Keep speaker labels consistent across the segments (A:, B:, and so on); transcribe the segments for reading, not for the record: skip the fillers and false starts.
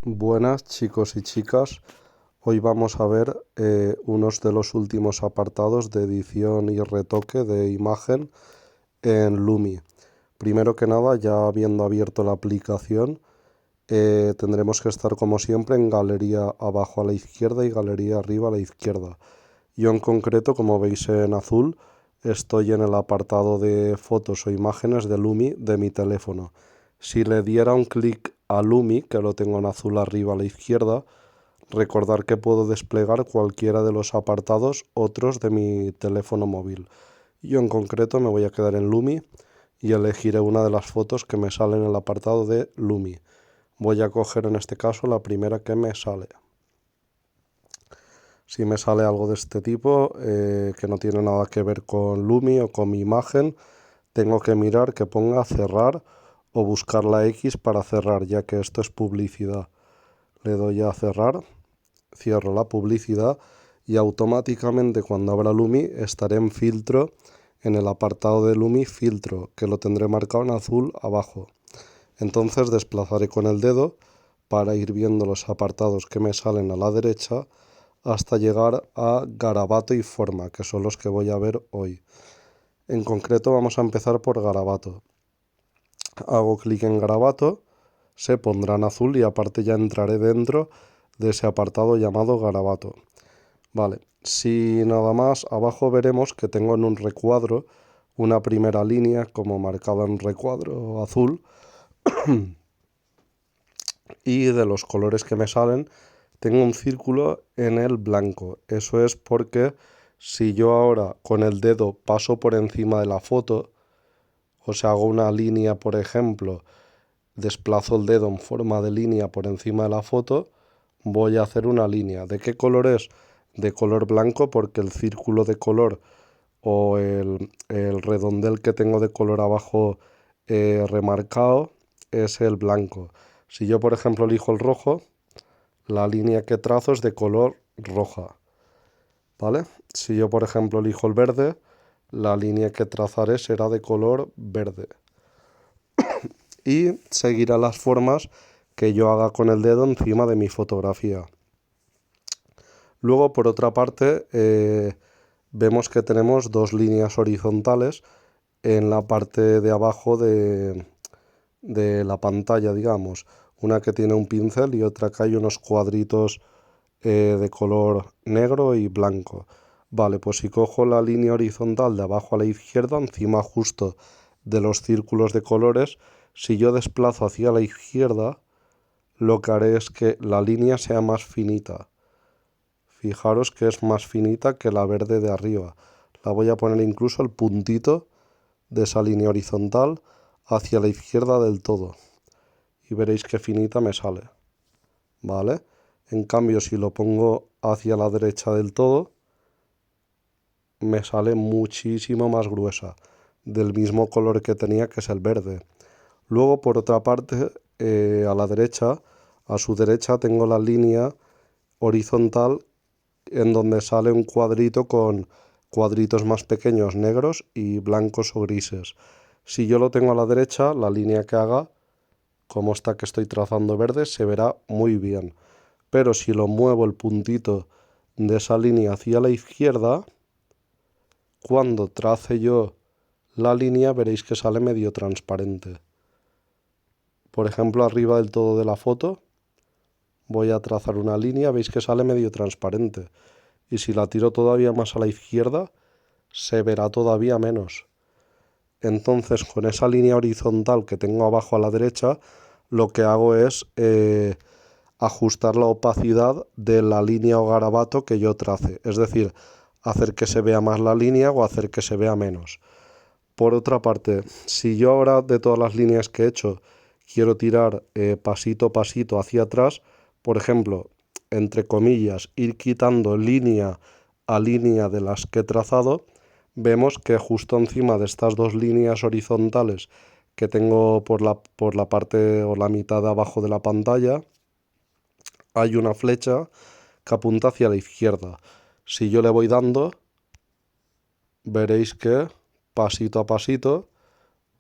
A: Buenas chicos y chicas, hoy vamos a ver unos de los últimos apartados de edición y retoque de imagen en Lumi. Primero que nada, ya habiendo abierto la aplicación, tendremos que estar como siempre en galería abajo a la izquierda y galería arriba a la izquierda. Yo en concreto, como veis en azul, estoy en el apartado de fotos o imágenes de Lumi de mi teléfono. Si le diera un clic a Lumi, que lo tengo en azul arriba a la izquierda, recordar que puedo desplegar cualquiera de los apartados otros de mi teléfono móvil. Yo en concreto me voy a quedar en Lumi y elegiré una de las fotos que me sale en el apartado de Lumi. Voy a coger en este caso la primera que me sale. Si me sale algo de este tipo, que no tiene nada que ver con Lumi o con mi imagen, tengo que mirar que ponga cerrar o buscar la X para cerrar, ya que esto es publicidad. Le doy a cerrar, cierro la publicidad y automáticamente cuando abra Lumi estaré en filtro, en el apartado de Lumi filtro, que lo tendré marcado en azul abajo. Entonces desplazaré con el dedo para ir viendo los apartados que me salen a la derecha hasta llegar a garabato y forma, que son los que voy a ver hoy. En concreto vamos a empezar por garabato. Hago clic en garabato, se pondrá en azul y aparte ya entraré dentro de ese apartado llamado garabato. Vale, si nada más, abajo veremos que tengo en un recuadro una primera línea como marcada en recuadro azul y de los colores que me salen tengo un círculo en el blanco. Eso es porque si yo ahora con el dedo paso por encima de la foto, o sea, hago una línea, por ejemplo, desplazo el dedo en forma de línea por encima de la foto, voy a hacer una línea. ¿De qué color es? De color blanco, porque el círculo de color o el redondel que tengo de color abajo remarcado es el blanco. Si yo, por ejemplo, elijo el rojo, la línea que trazo es de color roja, ¿vale? Si yo, por ejemplo, elijo el verde, la línea que trazaré será de color verde. Y seguirá las formas que yo haga con el dedo encima de mi fotografía. Luego, por otra parte, vemos que tenemos dos líneas horizontales en la parte de abajo de la pantalla, digamos. Una que tiene un pincel y otra que hay unos cuadritos de color negro y blanco. Vale, pues si cojo la línea horizontal de abajo a la izquierda, encima justo de los círculos de colores, si yo desplazo hacia la izquierda, lo que haré es que la línea sea más finita. Fijaros que es más finita que la verde de arriba. La voy a poner incluso el puntito de esa línea horizontal hacia la izquierda del todo. Y veréis qué finita me sale. ¿Vale? En cambio, si lo pongo hacia la derecha del todo, me sale muchísimo más gruesa, del mismo color que tenía, que es el verde. Luego, por otra parte, a la derecha, a su derecha, tengo la línea horizontal en donde sale un cuadrito con cuadritos más pequeños negros y blancos o grises. Si yo lo tengo a la derecha, la línea que haga, como esta que estoy trazando verde, se verá muy bien. Pero si lo muevo el puntito de esa línea hacia la izquierda, cuando trace yo la línea veréis que sale medio transparente. Por ejemplo, arriba del todo de la foto voy a trazar una línea, veis que sale medio transparente. Y si la tiro todavía más a la izquierda, se verá todavía menos. Entonces, con esa línea horizontal que tengo abajo a la derecha, lo que hago es ajustar la opacidad de la línea o garabato que yo trace. Es decir, hacer que se vea más la línea o hacer que se vea menos. Por otra parte, si yo ahora de todas las líneas que he hecho quiero tirar pasito a pasito hacia atrás, por ejemplo, entre comillas, ir quitando línea a línea de las que he trazado, vemos que justo encima de estas dos líneas horizontales que tengo por la parte o la mitad de abajo de la pantalla, hay una flecha que apunta hacia la izquierda. Si yo le voy dando, veréis que pasito a pasito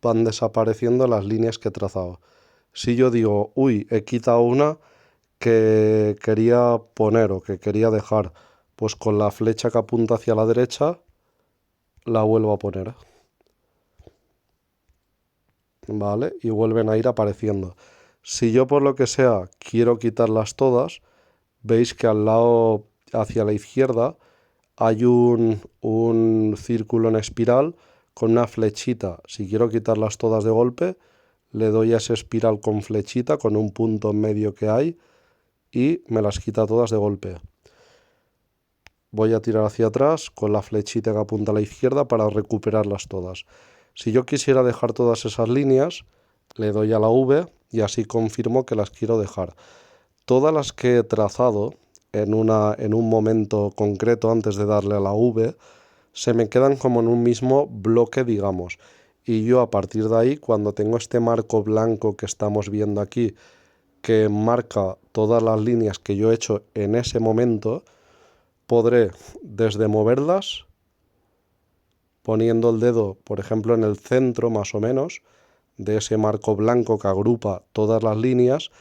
A: van desapareciendo las líneas que he trazado. Si yo digo, uy, he quitado una, que quería poner o que quería dejar, pues con la flecha que apunta hacia la derecha la vuelvo a poner, ¿vale? Y vuelven a ir apareciendo. Si yo por lo que sea quiero quitarlas todas, veis que al lado hacia la izquierda hay un círculo en espiral con una flechita. Si quiero quitarlas todas de golpe, le doy a ese espiral con flechita, con un punto en medio que hay, y me las quita todas de golpe. Voy a tirar hacia atrás con la flechita que apunta a la izquierda para recuperarlas todas. Si yo quisiera dejar todas esas líneas, le doy a la V y así confirmo que las quiero dejar. Todas las que he trazado en un momento concreto antes de darle a la V, se me quedan como en un mismo bloque, digamos. Y yo a partir de ahí, cuando tengo este marco blanco que estamos viendo aquí, que marca todas las líneas que yo he hecho en ese momento, podré desde moverlas, poniendo el dedo, por ejemplo, en el centro más o menos de ese marco blanco que agrupa todas las líneas,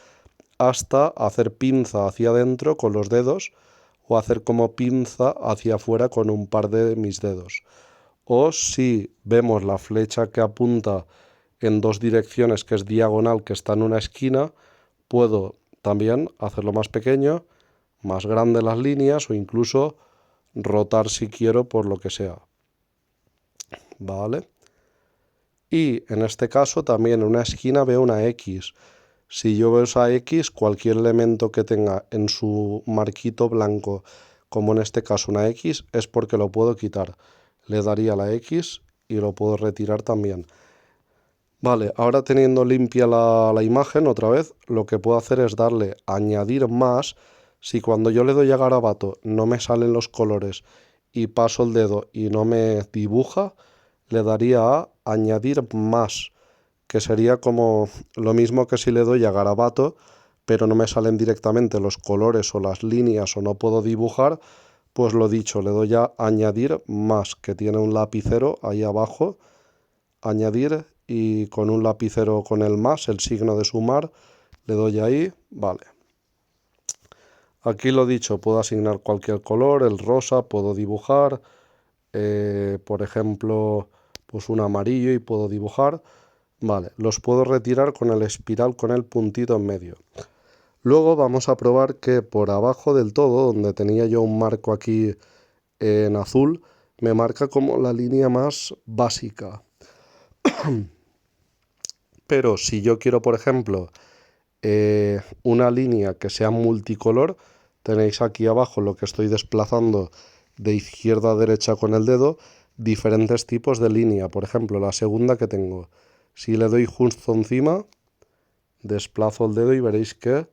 A: hasta hacer pinza hacia adentro con los dedos o hacer como pinza hacia afuera con un par de mis dedos. O si vemos la flecha que apunta en dos direcciones, que es diagonal, que está en una esquina, puedo también hacerlo más pequeño, más grande las líneas o incluso rotar si quiero por lo que sea. ¿Vale? Y en este caso también en una esquina veo una X. Si yo veo esa X, cualquier elemento que tenga en su marquito blanco, como en este caso una X, es porque lo puedo quitar. Le daría la X y lo puedo retirar también. Vale, ahora teniendo limpia la imagen otra vez, lo que puedo hacer es darle añadir más. Si cuando yo le doy a garabato no me salen los colores y paso el dedo y no me dibuja, le daría a añadir más, que sería como lo mismo que si le doy a garabato, pero no me salen directamente los colores o las líneas o no puedo dibujar, pues lo dicho, le doy a añadir más, que tiene un lapicero ahí abajo, añadir, y con un lapicero con el más, el signo de sumar, le doy ahí, vale. Aquí lo dicho, puedo asignar cualquier color, el rosa, puedo dibujar, por ejemplo, pues un amarillo y puedo dibujar. Vale, los puedo retirar con el espiral con el puntito en medio. Luego vamos a probar que por abajo del todo, donde tenía yo un marco aquí en azul, me marca como la línea más básica. Pero si yo quiero, por ejemplo, una línea que sea multicolor, tenéis aquí abajo lo que estoy desplazando de izquierda a derecha con el dedo, diferentes tipos de línea. Por ejemplo, la segunda que tengo, si le doy justo encima, desplazo el dedo y veréis que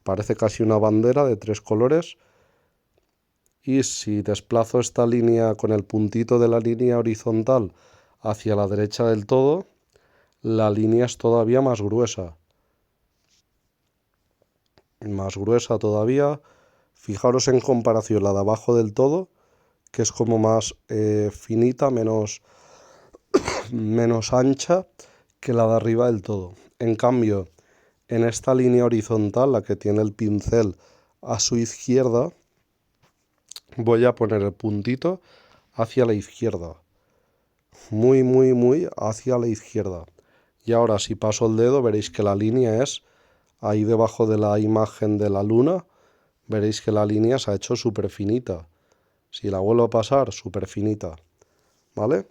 A: parece casi una bandera de tres colores. Y si desplazo esta línea con el puntito de la línea horizontal hacia la derecha del todo, la línea es todavía más gruesa. Más gruesa todavía. Fijaros en comparación la de abajo del todo, que es como más finita, menos ancha que la de arriba del todo. En cambio, en esta línea horizontal, la que tiene el pincel a su izquierda, voy a poner el puntito hacia la izquierda. Muy, muy, muy hacia la izquierda. Y ahora si paso el dedo veréis que la línea es ahí debajo de la imagen de la luna. Veréis que la línea se ha hecho súper finita. Si la vuelvo a pasar, súper finita. ¿Vale?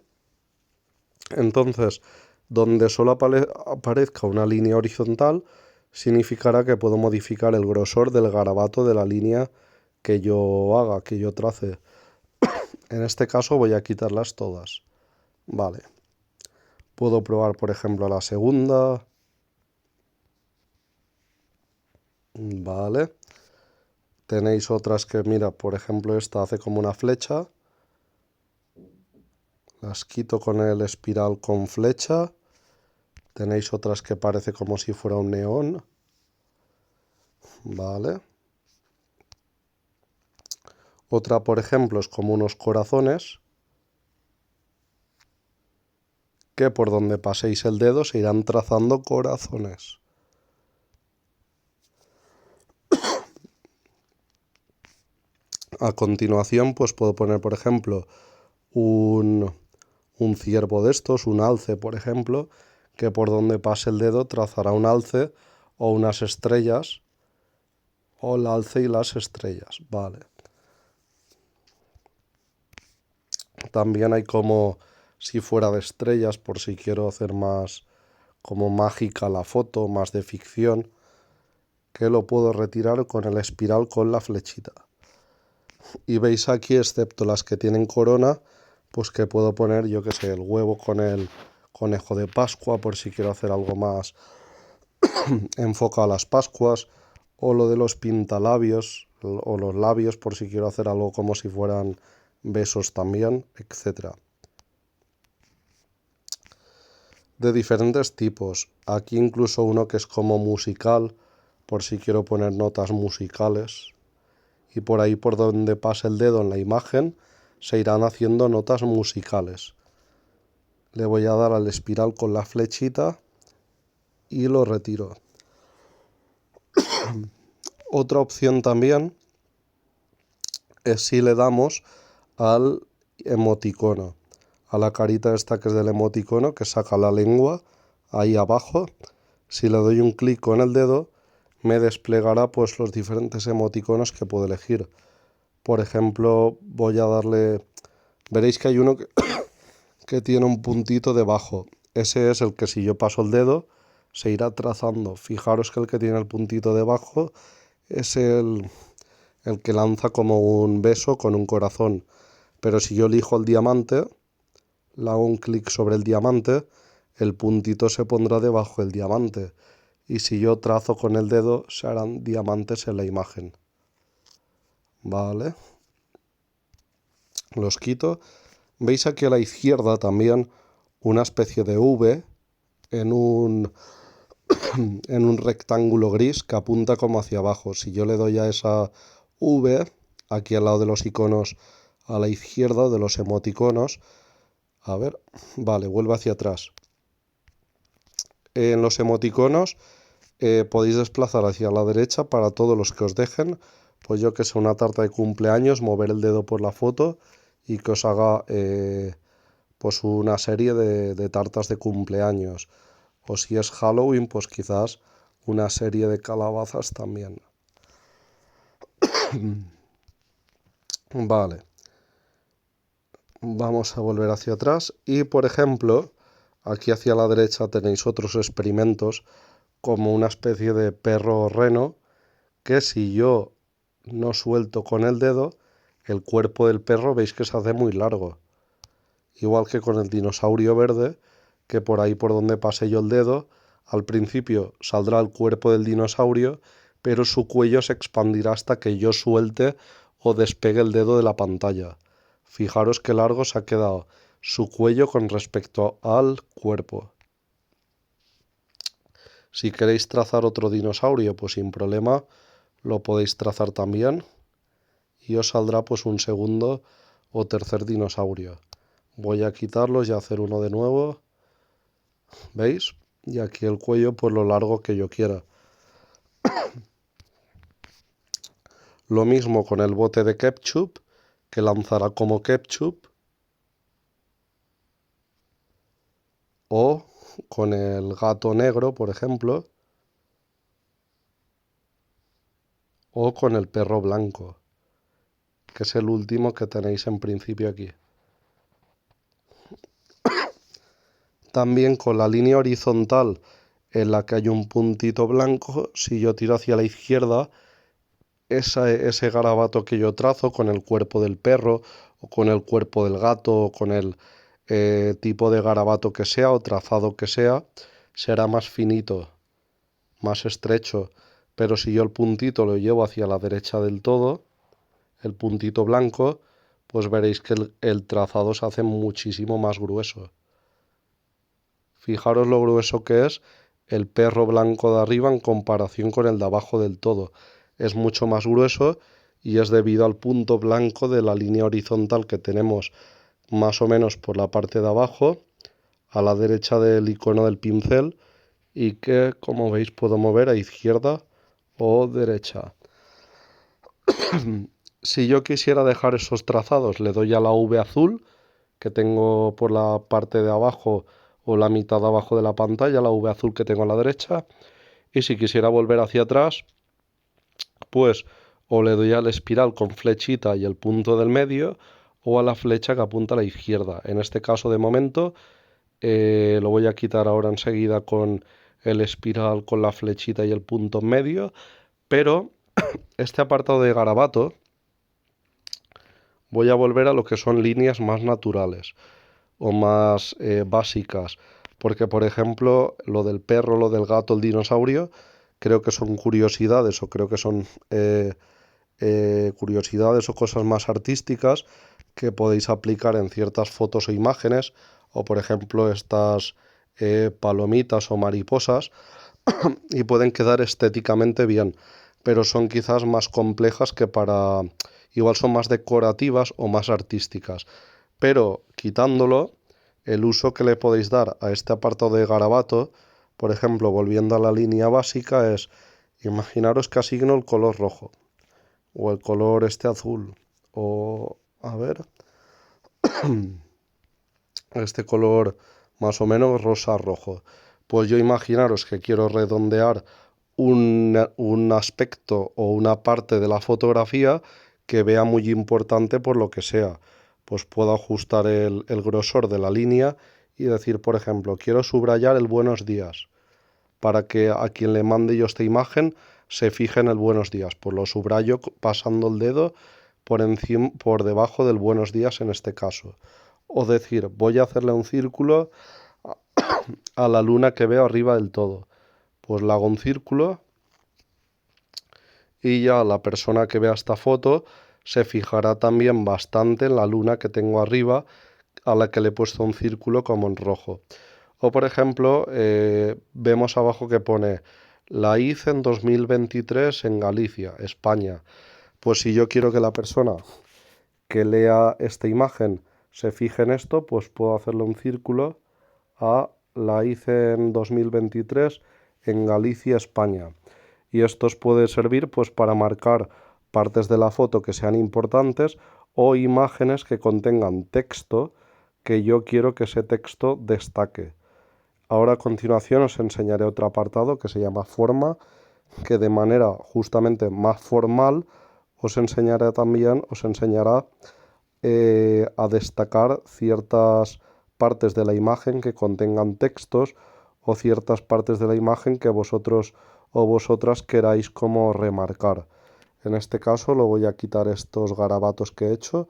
A: Entonces, donde solo aparezca una línea horizontal, significará que puedo modificar el grosor del garabato de la línea que yo haga, que yo trace. En este caso voy a quitarlas todas. Vale. Puedo probar, por ejemplo, la segunda. Vale. Tenéis otras que, mira, por ejemplo, esta hace como una flecha. Las quito con el espiral con flecha. Tenéis otras que parece como si fuera un neón. Vale. Otra, por ejemplo, es como unos corazones, que por donde paséis el dedo se irán trazando corazones. A continuación, pues puedo poner, por ejemplo, un ciervo de estos, un alce, por ejemplo, que por donde pase el dedo trazará un alce o unas estrellas, o el alce y las estrellas, vale. También hay como si fuera de estrellas, por si quiero hacer más como mágica la foto, más de ficción, que lo puedo retirar con el espiral con la flechita. Y veis aquí, excepto las que tienen corona, pues que puedo poner, yo que sé, el huevo con el conejo de Pascua, por si quiero hacer algo más enfocado a las Pascuas, o lo de los pintalabios, o los labios, por si quiero hacer algo como si fueran besos también, etcétera. De diferentes tipos. Aquí incluso uno que es como musical, por si quiero poner notas musicales. Y por ahí por donde pase el dedo en la imagen se irán haciendo notas musicales. Le voy a dar al espiral con la flechita y lo retiro. Otra opción también es si le damos al emoticono, a la carita esta que es del emoticono, que saca la lengua ahí abajo. Si le doy un clic con el dedo, me desplegará pues los diferentes emoticonos que puedo elegir. Por ejemplo, voy a darle... Veréis que hay uno que tiene un puntito debajo. Ese es el que si yo paso el dedo se irá trazando. Fijaros que el que tiene el puntito debajo es el que lanza como un beso con un corazón. Pero si yo elijo el diamante, le hago un clic sobre el diamante, el puntito se pondrá debajo del diamante. Y si yo trazo con el dedo, se harán diamantes en la imagen. Vale. Los quito. Veis aquí a la izquierda también una especie de V en un rectángulo gris que apunta como hacia abajo. Si yo le doy a esa V, aquí al lado de los iconos a la izquierda, de los emoticonos, a ver, vale, vuelve hacia atrás. En los emoticonos podéis desplazar hacia la derecha para todos los que os dejen, pues yo que sé, una tarta de cumpleaños, mover el dedo por la foto y que os haga pues una serie de tartas de cumpleaños. O si es Halloween, pues quizás una serie de calabazas también. Vale. Vamos a volver hacia atrás y, por ejemplo, aquí hacia la derecha tenéis otros experimentos como una especie de perro reno que si yo no suelto con el dedo, el cuerpo del perro veis que se hace muy largo. Igual que con el dinosaurio verde, que por ahí por donde pase yo el dedo, al principio saldrá el cuerpo del dinosaurio, pero su cuello se expandirá hasta que yo suelte o despegue el dedo de la pantalla. Fijaros qué largo se ha quedado su cuello con respecto al cuerpo. Si queréis trazar otro dinosaurio, pues sin problema lo podéis trazar también y os saldrá pues un segundo o tercer dinosaurio. Voy a quitarlos y a hacer uno de nuevo. ¿Veis? Y aquí el cuello pues lo largo que yo quiera. Lo mismo con el bote de ketchup, que lanzará como ketchup. O con el gato negro, por ejemplo. O con el perro blanco, que es el último que tenéis en principio aquí. También con la línea horizontal en la que hay un puntito blanco, si yo tiro hacia la izquierda, ese garabato que yo trazo con el cuerpo del perro o con el cuerpo del gato o con el tipo de garabato que sea o trazado que sea, será más finito, más estrecho. Pero si yo el puntito lo llevo hacia la derecha del todo, el puntito blanco, pues veréis que el trazado se hace muchísimo más grueso. Fijaros lo grueso que es el perro blanco de arriba en comparación con el de abajo del todo. Es mucho más grueso y es debido al punto blanco de la línea horizontal que tenemos más o menos por la parte de abajo, a la derecha del icono del pincel, y que, como veis, puedo mover a izquierda o derecha. Si yo quisiera dejar esos trazados, le doy a la V azul que tengo por la parte de abajo o la mitad de abajo de la pantalla, la V azul que tengo a la derecha. Y si quisiera volver hacia atrás, pues o le doy a la espiral con flechita y el punto del medio, o a la flecha que apunta a la izquierda. En este caso, de momento, lo voy a quitar ahora enseguida con el espiral con la flechita y el punto en medio, pero este apartado de garabato voy a volver a lo que son líneas más naturales o más básicas, porque por ejemplo lo del perro, lo del gato, el dinosaurio, creo que son curiosidades o creo que son curiosidades o cosas más artísticas que podéis aplicar en ciertas fotos o imágenes, o por ejemplo estas palomitas o mariposas, y pueden quedar estéticamente bien, pero son quizás más complejas que para... Igual son más decorativas o más artísticas, pero quitándolo, el uso que le podéis dar a este apartado de garabato, por ejemplo, volviendo a la línea básica, es imaginaros que asigno el color rojo, o el color este azul, o a ver, este color más o menos rosa rojo. Pues yo imaginaros que quiero redondear un aspecto o una parte de la fotografía que vea muy importante por lo que sea. Pues puedo ajustar el grosor de la línea y decir, por ejemplo, quiero subrayar el buenos días para que a quien le mande yo esta imagen se fije en el buenos días. Pues lo subrayo pasando el dedo por encima, por debajo del buenos días en este caso. O decir, voy a hacerle un círculo a la luna que veo arriba del todo. Pues le hago un círculo y ya la persona que vea esta foto se fijará también bastante en la luna que tengo arriba, a la que le he puesto un círculo como en rojo. O por ejemplo, vemos abajo que pone, la hice en 2023 en Galicia, España. Pues si yo quiero que la persona que lea esta imagen se fije en esto, pues puedo hacerle un círculo a la hice en 2023 en Galicia, España. Y esto os puede servir pues para marcar partes de la foto que sean importantes o imágenes que contengan texto que yo quiero que ese texto destaque. Ahora a continuación os enseñaré otro apartado que se llama forma, que de manera justamente más formal os enseñará a destacar ciertas partes de la imagen que contengan textos o ciertas partes de la imagen que vosotros o vosotras queráis como remarcar. En este caso lo voy a quitar estos garabatos que he hecho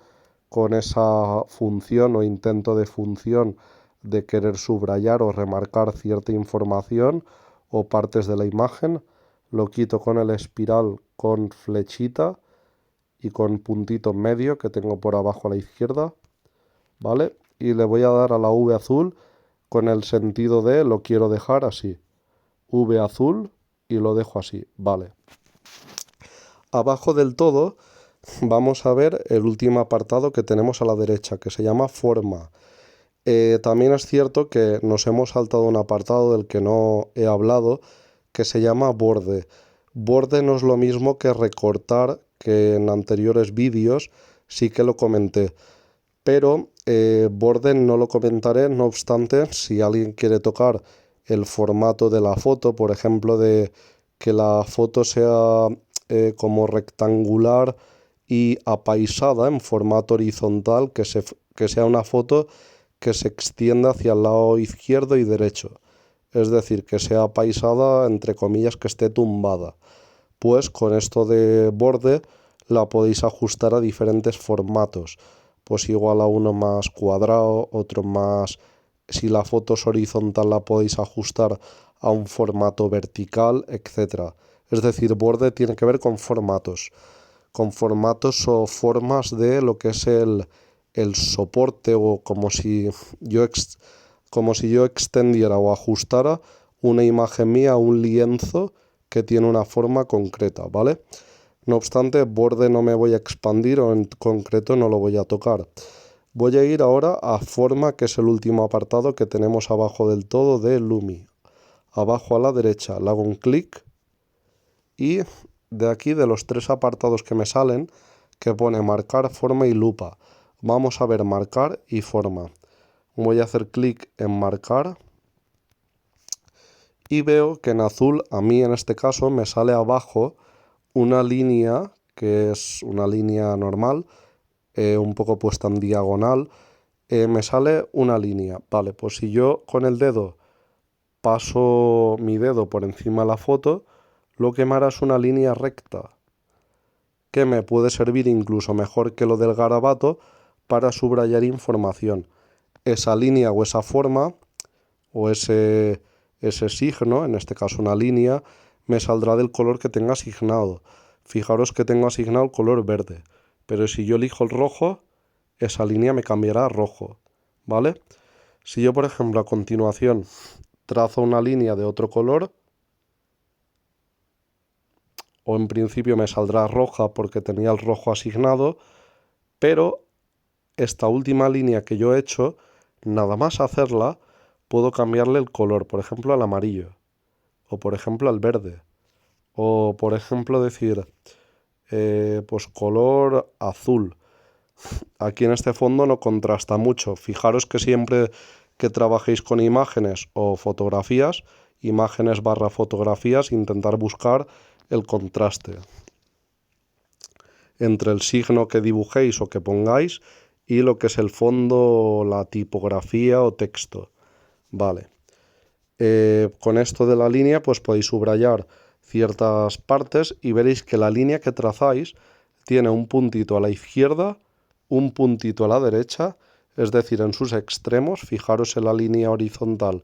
A: con esa función o intento de función de querer subrayar o remarcar cierta información o partes de la imagen. Lo quito con el espiral con flechita y con puntito en medio que tengo por abajo a la izquierda, ¿vale? Y le voy a dar a la V azul con el sentido de lo quiero dejar así. V azul y lo dejo así, ¿vale? Abajo del todo vamos a ver el último apartado que tenemos a la derecha, que se llama forma. También es cierto que nos hemos saltado un apartado del que no he hablado, que se llama borde. Borde no es lo mismo que recortar, que en anteriores vídeos sí que lo comenté. Pero borde no lo comentaré, no obstante, si alguien quiere tocar el formato de la foto, por ejemplo, de que la foto sea como rectangular y apaisada en formato horizontal, que sea una foto que se extienda hacia el lado izquierdo y derecho. Es decir, que sea apaisada, entre comillas, que esté tumbada. Pues con esto de borde la podéis ajustar a diferentes formatos. Pues igual a uno más cuadrado, otro más... Si la foto es horizontal la podéis ajustar a un formato vertical, etc. Es decir, borde tiene que ver con formatos o formas de lo que es el soporte o como si yo extendiera o ajustara una imagen mía a un lienzo que tiene una forma concreta, ¿vale? No obstante, borde no me voy a expandir o en concreto no lo voy a tocar. Voy a ir ahora a forma, que es el último apartado que tenemos abajo del todo de Lumi. Abajo a la derecha le hago un clic y de aquí, de los tres apartados que me salen, que pone marcar, forma y lupa. Vamos a ver marcar y forma. Voy a hacer clic en marcar y veo que en azul, a mí en este caso, me sale abajo una línea que es una línea normal, un poco puesta en diagonal. Me sale una línea. Vale, pues si yo con el dedo paso mi dedo por encima de la foto, lo que me hará es una línea recta, que me puede servir incluso mejor que lo del garabato para subrayar información. Esa línea o esa forma o ese signo, en este caso una línea, me saldrá del color que tenga asignado. Fijaros que tengo asignado el color verde, pero si yo elijo el rojo, esa línea me cambiará a rojo, ¿vale? Si yo, por ejemplo, a continuación trazo una línea de otro color, o en principio me saldrá roja porque tenía el rojo asignado, pero esta última línea que yo he hecho, nada más hacerla, puedo cambiarle el color, por ejemplo al amarillo, o por ejemplo al verde, o por ejemplo decir, pues color azul. Aquí en este fondo no contrasta mucho. Fijaros que siempre que trabajéis con imágenes o fotografías, imágenes barra fotografías, intentar buscar el contraste entre el signo que dibujéis o que pongáis y lo que es el fondo, la tipografía o texto. Vale. Con esto de la línea pues podéis subrayar ciertas partes y veréis que la línea que trazáis tiene un puntito a la izquierda, un puntito a la derecha, es decir, en sus extremos. Fijaros en la línea horizontal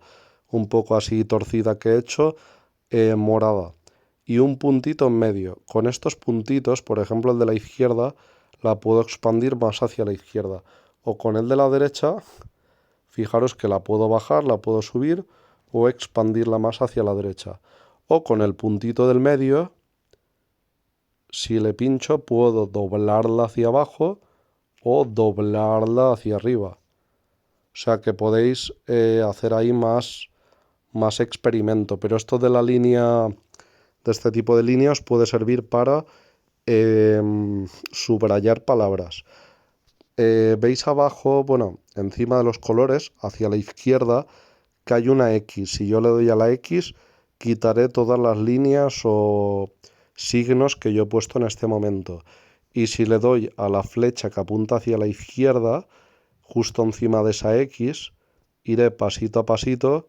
A: un poco así torcida que he hecho, morada, y un puntito en medio. Con estos puntitos, por ejemplo el de la izquierda, la puedo expandir más hacia la izquierda, o con el de la derecha, fijaros que la puedo bajar, la puedo subir o expandirla más hacia la derecha. O con el puntito del medio, si le pincho, puedo doblarla hacia abajo o doblarla hacia arriba. O sea que podéis hacer ahí más experimento. Pero esto de la línea, de este tipo de líneas, puede servir para subrayar palabras. Veis abajo, bueno, encima de los colores, hacia la izquierda, que hay una X. Si yo le doy a la X, quitaré todas las líneas o signos que yo he puesto en este momento. Y si le doy a la flecha que apunta hacia la izquierda, justo encima de esa X, iré pasito a pasito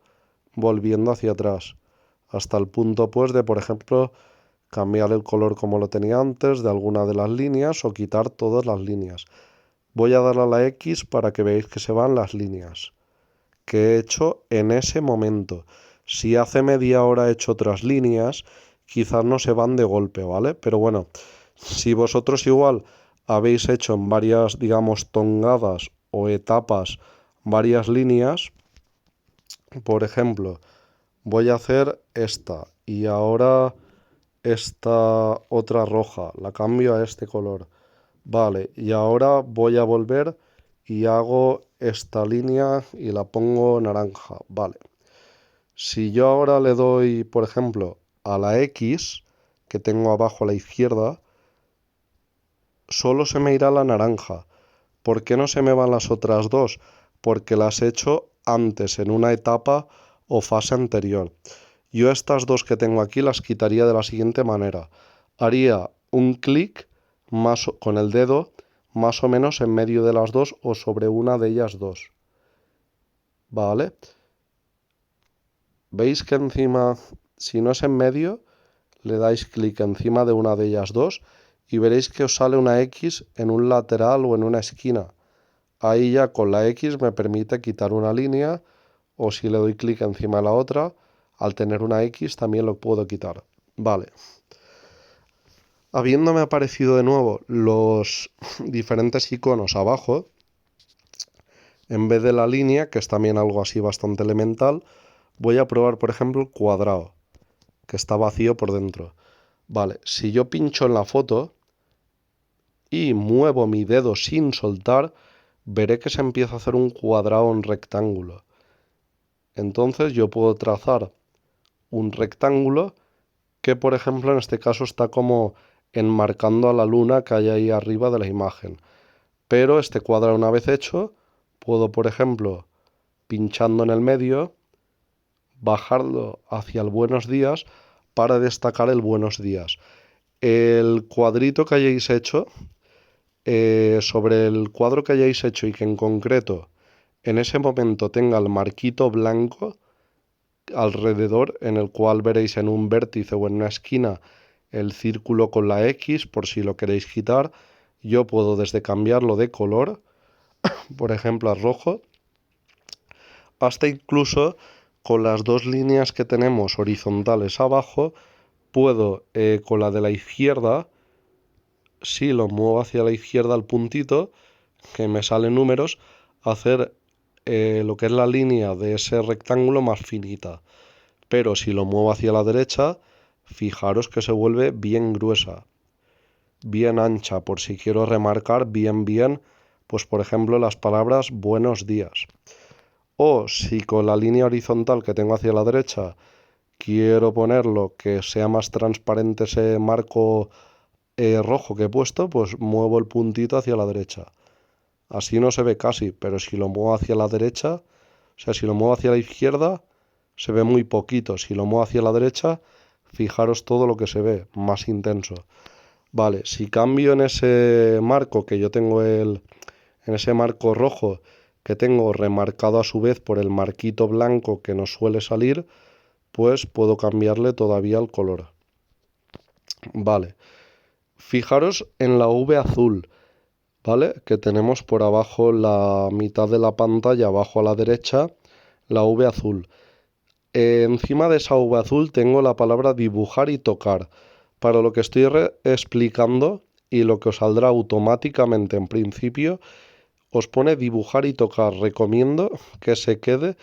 A: volviendo hacia atrás, hasta el punto pues de, por ejemplo, cambiar el color como lo tenía antes de alguna de las líneas o quitar todas las líneas. Voy a darle a la X para que veáis que se van las líneas que he hecho en ese momento. Si hace media hora he hecho otras líneas, quizás no se van de golpe, ¿vale? Pero bueno, si vosotros igual habéis hecho en varias, digamos, tongadas o etapas varias líneas, por ejemplo, voy a hacer esta y ahora esta otra roja, la cambio a este color. Vale, y ahora voy a volver y hago esta línea y la pongo naranja. Vale. Si yo ahora le doy, por ejemplo, a la X, que tengo abajo a la izquierda, solo se me irá la naranja. ¿Por qué no se me van las otras dos? Porque las he hecho antes, en una etapa o fase anterior. Yo estas dos que tengo aquí las quitaría de la siguiente manera. Haría un clic con el dedo más o menos en medio de las dos o sobre una de ellas dos. ¿Vale? ¿Veis que encima, si no es en medio, le dais clic encima de una de ellas dos y veréis que os sale una X en un lateral o en una esquina? Ahí ya con la X me permite quitar una línea, o si le doy clic encima de la otra, al tener una X también lo puedo quitar. Vale. Habiéndome aparecido de nuevo los diferentes iconos abajo, en vez de la línea, que es también algo así bastante elemental, voy a probar, por ejemplo, el cuadrado, que está vacío por dentro. Vale, si yo pincho en la foto y muevo mi dedo sin soltar, veré que se empieza a hacer un cuadrado en rectángulo. Entonces yo puedo trazar un rectángulo que, por ejemplo, en este caso está como enmarcando a la luna que hay ahí arriba de la imagen. Pero este cuadrado una vez hecho, puedo, por ejemplo, pinchando en el medio, bajarlo hacia el buenos días para destacar el buenos días. El cuadrito que hayáis hecho, sobre el cuadro que hayáis hecho y que en concreto en ese momento tenga el marquito blanco alrededor, en el cual veréis en un vértice o en una esquina el círculo con la X por si lo queréis quitar. Yo puedo desde cambiarlo de color, por ejemplo a rojo, hasta incluso con las dos líneas que tenemos horizontales abajo, puedo con la de la izquierda, si lo muevo hacia la izquierda al puntito, que me salen números, hacer lo que es la línea de ese rectángulo más finita. Pero si lo muevo hacia la derecha, fijaros que se vuelve bien gruesa, bien ancha, por si quiero remarcar bien, pues por ejemplo las palabras buenos días. O si con la línea horizontal que tengo hacia la derecha quiero ponerlo que sea más transparente ese marco rojo que he puesto, pues muevo el puntito hacia la derecha. Así no se ve casi, pero si lo muevo hacia la derecha, o sea, si lo muevo hacia la izquierda, se ve muy poquito. Si lo muevo hacia la derecha, fijaros todo lo que se ve, más intenso. Vale, si cambio en ese marco que yo tengo en ese marco rojo que tengo remarcado a su vez por el marquito blanco que nos suele salir, pues puedo cambiarle todavía el color. Vale, fijaros en la V azul, ¿vale? Que tenemos por abajo la mitad de la pantalla, abajo a la derecha, la V azul. Encima de esa V azul tengo la palabra dibujar y tocar. Para lo que estoy explicando y lo que os saldrá automáticamente en principio, os pone dibujar y tocar. Recomiendo que se quede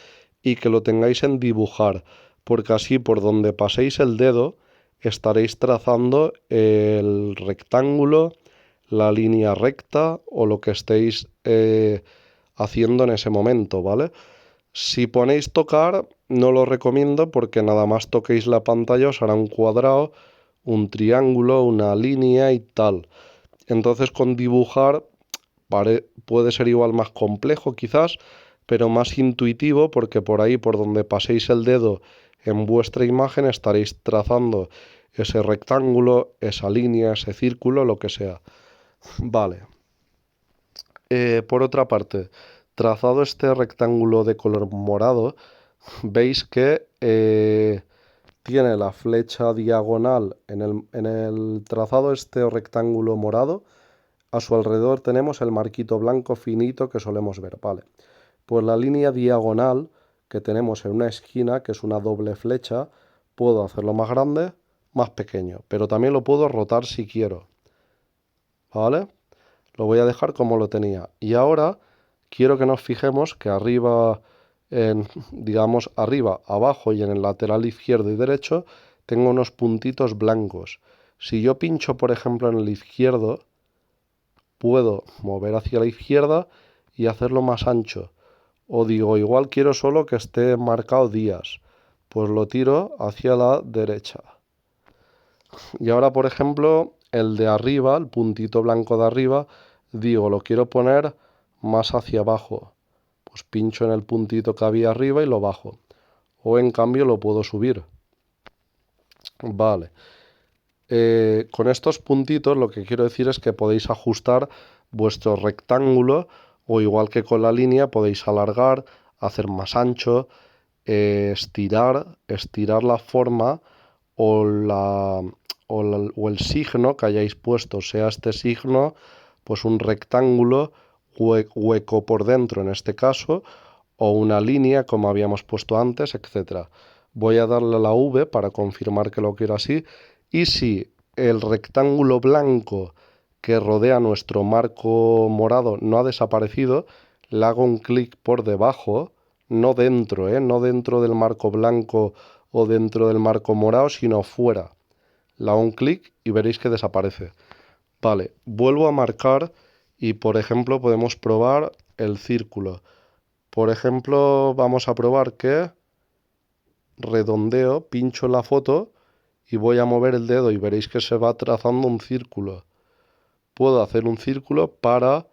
A: y que lo tengáis en dibujar, porque así por donde paséis el dedo estaréis trazando el rectángulo, la línea recta o lo que estéis haciendo en ese momento, ¿vale? Si ponéis tocar, no lo recomiendo porque nada más toquéis la pantalla os hará un cuadrado, un triángulo, una línea y tal. Entonces con dibujar puede ser igual más complejo quizás, pero más intuitivo porque por ahí, por donde paséis el dedo en vuestra imagen, estaréis trazando ese rectángulo, esa línea, ese círculo, lo que sea. Vale. Por otra parte, trazado este rectángulo de color morado, veis que tiene la flecha diagonal en el trazado este rectángulo morado. A su alrededor tenemos el marquito blanco finito que solemos ver, ¿vale? Pues la línea diagonal que tenemos en una esquina, que es una doble flecha, puedo hacerlo más grande, más pequeño, pero también lo puedo rotar si quiero, ¿vale? Lo voy a dejar como lo tenía. Y ahora quiero que nos fijemos que arriba, digamos arriba, abajo y en el lateral izquierdo y derecho, tengo unos puntitos blancos. Si yo pincho, por ejemplo, en el izquierdo, puedo mover hacia la izquierda y hacerlo más ancho. O digo, igual quiero solo que esté marcado días, pues lo tiro hacia la derecha. Y ahora, por ejemplo, el de arriba, el puntito blanco de arriba, digo, lo quiero poner más hacia abajo. Pues pincho en el puntito que había arriba y lo bajo. O en cambio lo puedo subir. Vale. Con estos puntitos lo que quiero decir es que podéis ajustar vuestro rectángulo o igual que con la línea podéis alargar, hacer más ancho, estirar la forma o, o el signo que hayáis puesto, sea este signo, pues un rectángulo hueco por dentro en este caso, o una línea como habíamos puesto antes, etcétera. Voy a darle a la V para confirmar que lo quiero así. Y si el rectángulo blanco que rodea nuestro marco morado no ha desaparecido, le hago un clic por debajo, no dentro, no dentro del marco blanco o dentro del marco morado, sino fuera. Le hago un clic y veréis que desaparece. Vale, vuelvo a marcar y por ejemplo podemos probar el círculo. Por ejemplo, vamos a probar que redondeo, pincho la foto y voy a mover el dedo y veréis que se va trazando un círculo. Puedo hacer un círculo para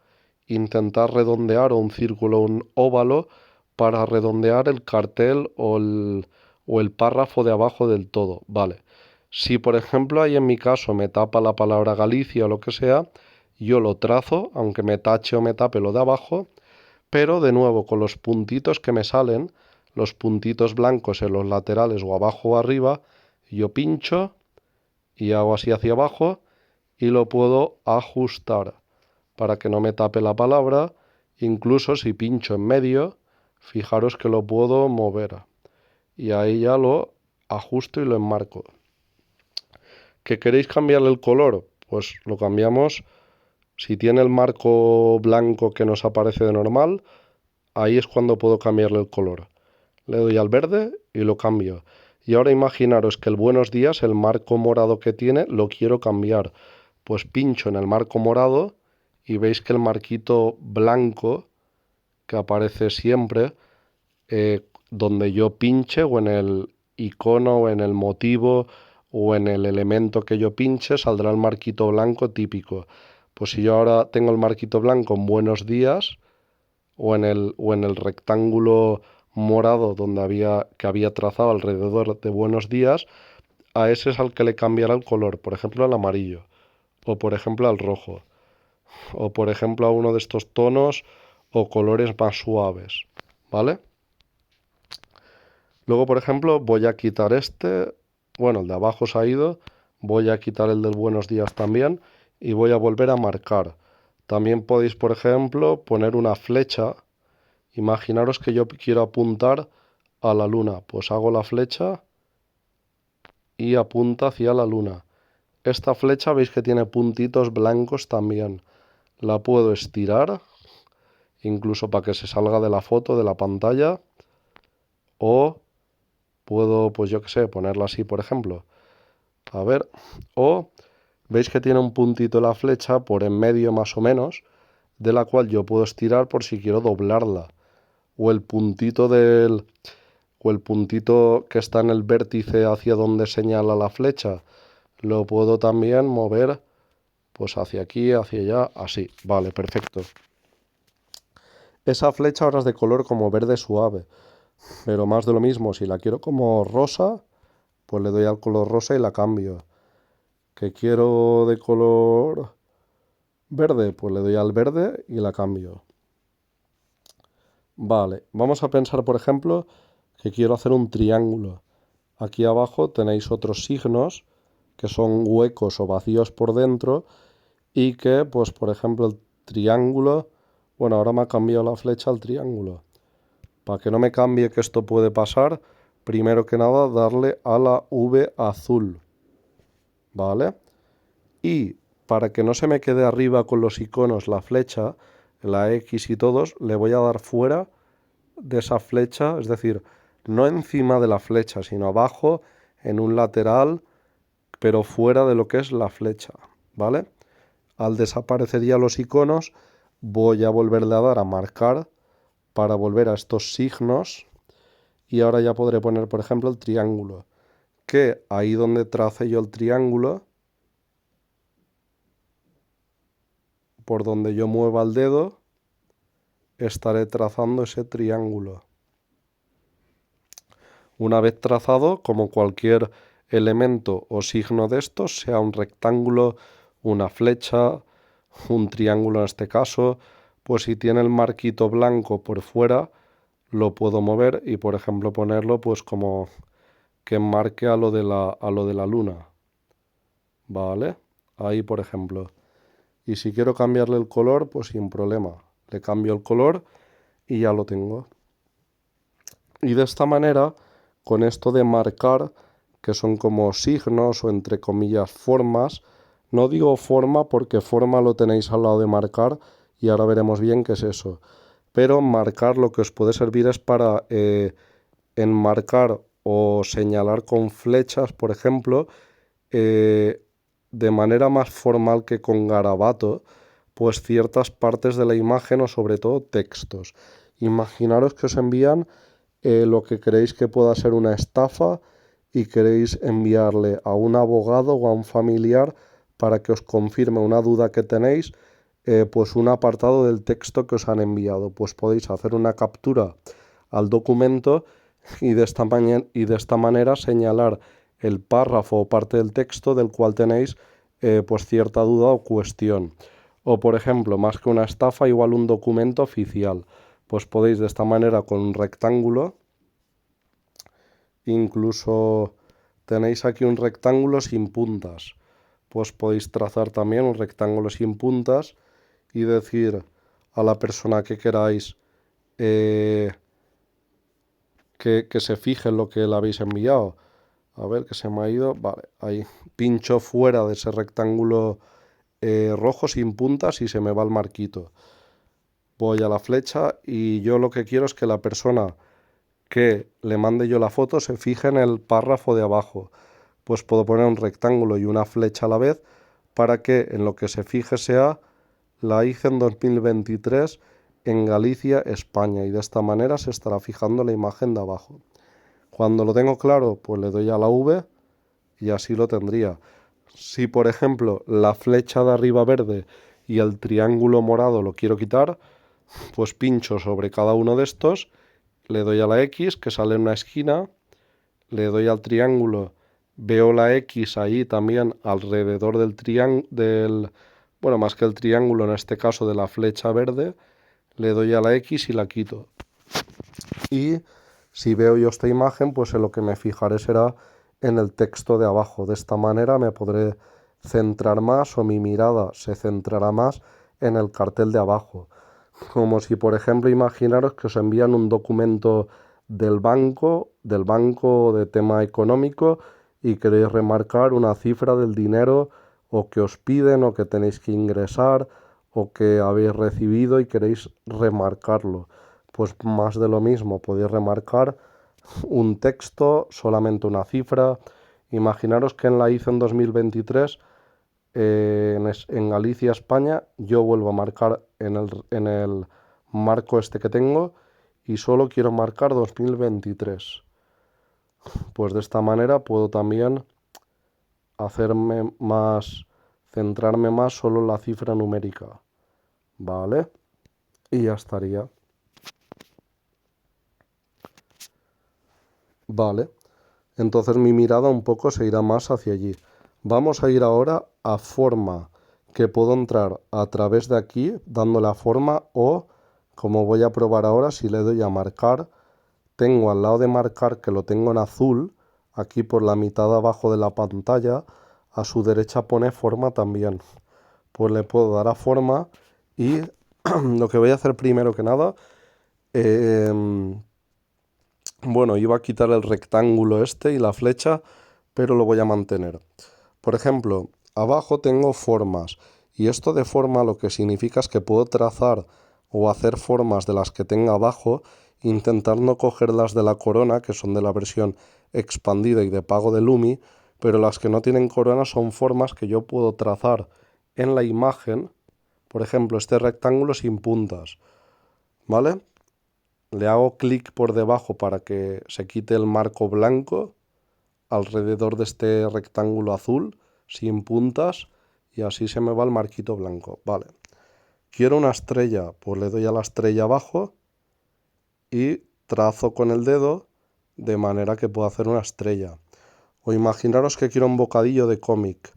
A: intentar redondear o un círculo, un óvalo para redondear el cartel o el párrafo de abajo del todo. Vale. Si por ejemplo ahí en mi caso me tapa la palabra Galicia o lo que sea, yo lo trazo, aunque me tache o me tape lo de abajo, pero de nuevo con los puntitos que me salen, los puntitos blancos en los laterales o abajo o arriba, yo pincho y hago así hacia abajo y lo puedo ajustar para que no me tape la palabra. Incluso si pincho en medio, fijaros que lo puedo mover y ahí ya lo ajusto y lo enmarco. ¿Que queréis cambiarle el color? Pues lo cambiamos. Si tiene el marco blanco que nos aparece de normal, ahí es cuando puedo cambiarle el color. Le doy al verde y lo cambio. Y ahora imaginaros que el buenos días, el marco morado que tiene, lo quiero cambiar. Pues pincho en el marco morado y veis que el marquito blanco que aparece siempre, donde yo pinche o en el icono o en el motivo o en el elemento que yo pinche, saldrá el marquito blanco típico. Pues si yo ahora tengo el marquito blanco en buenos días o en el rectángulo morado que había trazado alrededor de buenos días, a ese es al que le cambiará el color, por ejemplo al amarillo, o por ejemplo al rojo, o por ejemplo a uno de estos tonos o colores más suaves, ¿vale? Luego, por ejemplo, voy a quitar bueno, el de abajo se ha ido, voy a quitar el del buenos días también y voy a volver a marcar. También podéis, por ejemplo, poner una flecha. Imaginaros que yo quiero apuntar a la luna, pues hago la flecha y apunta hacia la luna. Esta flecha veis que tiene puntitos blancos también. La puedo estirar, incluso para que se salga de la foto, de la pantalla, o puedo, pues yo qué sé, ponerla así, por ejemplo. A ver, o veis que tiene un puntito la flecha por en medio más o menos, de la cual yo puedo estirar por si quiero doblarla. O el puntito o el puntito que está en el vértice hacia donde señala la flecha, lo puedo también mover pues hacia aquí, hacia allá, así. Vale, perfecto. Esa flecha ahora es de color como verde suave, pero más de lo mismo, si la quiero como rosa, pues le doy al color rosa y la cambio. Que quiero de color verde, pues le doy al verde y la cambio. Vale, vamos a pensar, por ejemplo, que quiero hacer un triángulo. Aquí abajo tenéis otros signos que son huecos o vacíos por dentro y que, pues por ejemplo, el triángulo, bueno, ahora me ha cambiado la flecha al triángulo. Para que no me cambie, que esto puede pasar, primero que nada darle a la V azul, ¿vale? Y para que no se me quede arriba con los iconos la flecha, la X y todos, le voy a dar fuera de esa flecha, es decir, no encima de la flecha, sino abajo, en un lateral, pero fuera de lo que es la flecha, ¿vale? Al desaparecer ya los iconos, voy a volverle a dar a marcar para volver a estos signos y ahora ya podré poner, por ejemplo, el triángulo, que ahí donde trace yo el triángulo, por donde yo mueva el dedo, estaré trazando ese triángulo. Una vez trazado, como cualquier elemento o signo de estos, sea un rectángulo, una flecha, un triángulo en este caso, pues si tiene el marquito blanco por fuera, lo puedo mover y por ejemplo ponerlo pues como que marque a lo de la luna. ¿Vale? Ahí por ejemplo. Y si quiero cambiarle el color, pues sin problema. Le cambio el color y ya lo tengo. Y de esta manera, con esto de marcar, que son como signos o entre comillas formas, no digo forma porque forma lo tenéis al lado de marcar y ahora veremos bien qué es eso. Pero marcar lo que os puede servir es para enmarcar o señalar con flechas, por ejemplo, de manera más formal que con garabato, pues ciertas partes de la imagen o sobre todo textos. Imaginaros que os envían lo que creéis que pueda ser una estafa y queréis enviarle a un abogado o a un familiar para que os confirme una duda que tenéis, pues un apartado del texto que os han enviado. Pues podéis hacer una captura al documento y de esta manera señalar el párrafo o parte del texto del cual tenéis pues cierta duda o cuestión. O por ejemplo, más que una estafa, igual un documento oficial. Pues podéis de esta manera con un rectángulo, incluso tenéis aquí un rectángulo sin puntas. Pues podéis trazar también un rectángulo sin puntas y decir a la persona que queráis que se fije en lo que le habéis enviado. A ver, que se me ha ido. Vale, ahí. Pincho fuera de ese rectángulo rojo sin puntas y se me va el marquito. Voy a la flecha y yo lo que quiero es que la persona que le mande yo la foto se fije en el párrafo de abajo. Pues puedo poner un rectángulo y una flecha a la vez para que en lo que se fije sea la hice en 2023 en Galicia, España, y de esta manera se estará fijando la imagen de abajo. Cuando lo tengo claro, pues le doy a la V y así lo tendría. Si por ejemplo la flecha de arriba verde y el triángulo morado lo quiero quitar, pues pincho sobre cada uno de estos, le doy a la X que sale en una esquina, le doy al triángulo, veo la X ahí también alrededor del triángulo, bueno, más que el triángulo, en este caso de la flecha verde, le doy a la X y la quito. Y si veo yo esta imagen, pues en lo que me fijaré será en el texto de abajo. De esta manera me podré centrar más o mi mirada se centrará más en el cartel de abajo. Como si, por ejemplo, imaginaros que os envían un documento del banco de tema económico y queréis remarcar una cifra del dinero o que os piden o que tenéis que ingresar o que habéis recibido y queréis remarcarlo. Pues más de lo mismo, podéis remarcar un texto, solamente una cifra. Imaginaros que en la hice en 2023 en Galicia, España, yo vuelvo a marcar en el marco este que tengo y solo quiero marcar 2023. Pues de esta manera puedo también hacerme más, centrarme más solo en la cifra numérica. ¿Vale? Y ya estaría. Vale. Entonces mi mirada un poco se irá más hacia allí. Vamos a ir ahora a forma, que puedo entrar a través de aquí dándole a forma o, como voy a probar ahora, si le doy a marcar, tengo al lado de marcar que lo tengo en azul, aquí por la mitad de abajo de la pantalla, a su derecha pone forma también. Pues le puedo dar a forma y lo que voy a hacer primero que nada, bueno, iba a quitar el rectángulo este y la flecha, pero lo voy a mantener. Por ejemplo, abajo tengo formas y esto de forma lo que significa es que puedo trazar o hacer formas de las que tenga abajo, intentar no coger las de la corona, que son de la versión expandida y de pago de Lumi, pero las que no tienen corona son formas que yo puedo trazar en la imagen. Por ejemplo, este rectángulo sin puntas, ¿vale? Le hago clic por debajo para que se quite el marco blanco alrededor de este rectángulo azul sin puntas y así se me va el marquito blanco. Vale. Quiero una estrella, pues le doy a la estrella abajo y trazo con el dedo de manera que pueda hacer una estrella. O imaginaros que quiero un bocadillo de cómic.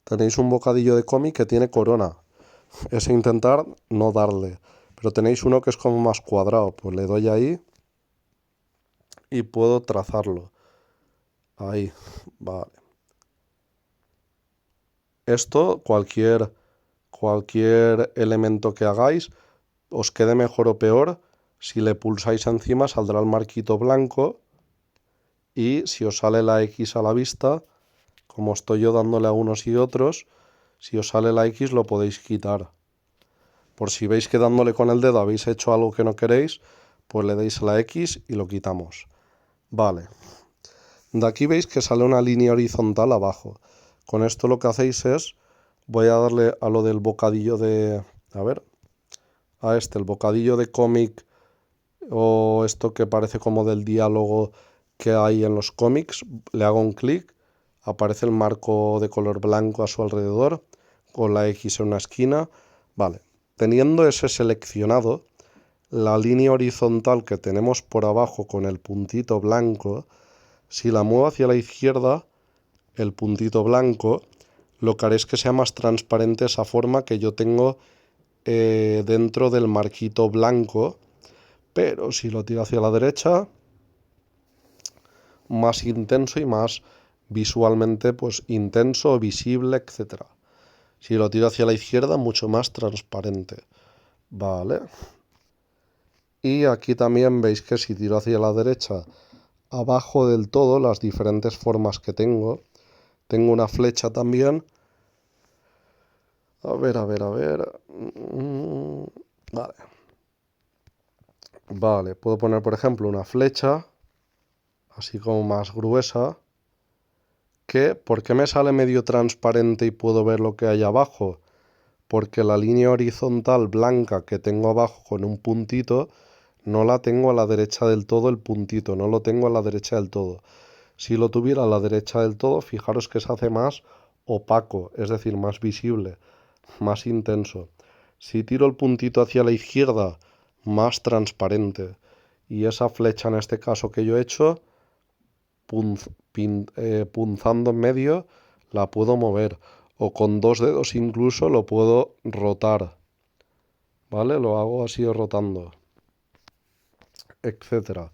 A: Tenéis un bocadillo de cómic que tiene corona. Es intentar no darle. Pero tenéis uno que es como más cuadrado. Pues le doy ahí y puedo trazarlo. Ahí, vale. Esto, cualquier elemento que hagáis, os quede mejor o peor, si le pulsáis encima saldrá el marquito blanco y si os sale la X a la vista, como estoy yo dándole a unos y otros, si os sale la X lo podéis quitar. Por si veis que dándole con el dedo habéis hecho algo que no queréis, pues le dais a la X y lo quitamos. Vale. De aquí veis que sale una línea horizontal abajo. Con esto lo que hacéis es, voy a darle a lo del bocadillo de, a ver, a este, el bocadillo de cómic o esto que parece como del diálogo que hay en los cómics, le hago un clic, aparece el marco de color blanco a su alrededor, con la X en una esquina. Vale, teniendo ese seleccionado, la línea horizontal que tenemos por abajo con el puntito blanco, si la muevo hacia la izquierda, el puntito blanco, lo que haré es que sea más transparente esa forma que yo tengo dentro del marquito blanco, pero si lo tiro hacia la derecha, más intenso y más visualmente pues intenso, visible, etcétera. Si lo tiro hacia la izquierda, mucho más transparente. Vale. Y aquí también veis que si tiro hacia la derecha, abajo del todo, las diferentes formas que tengo. Tengo una flecha también. A ver. Vale. Vale, puedo poner, por ejemplo, una flecha, así como más gruesa. ¿Por qué me sale medio transparente y puedo ver lo que hay abajo? Porque la línea horizontal blanca que tengo abajo con un puntito, no la tengo a la derecha del todo el puntito, no lo tengo a la derecha del todo. Si lo tuviera a la derecha del todo, fijaros que se hace más opaco, es decir, más visible, más intenso. Si tiro el puntito hacia la izquierda, más transparente. Y esa flecha en este caso que yo he hecho, punzando en medio, la puedo mover. O con dos dedos incluso lo puedo rotar. ¿Vale? Lo hago así rotando. Etcétera.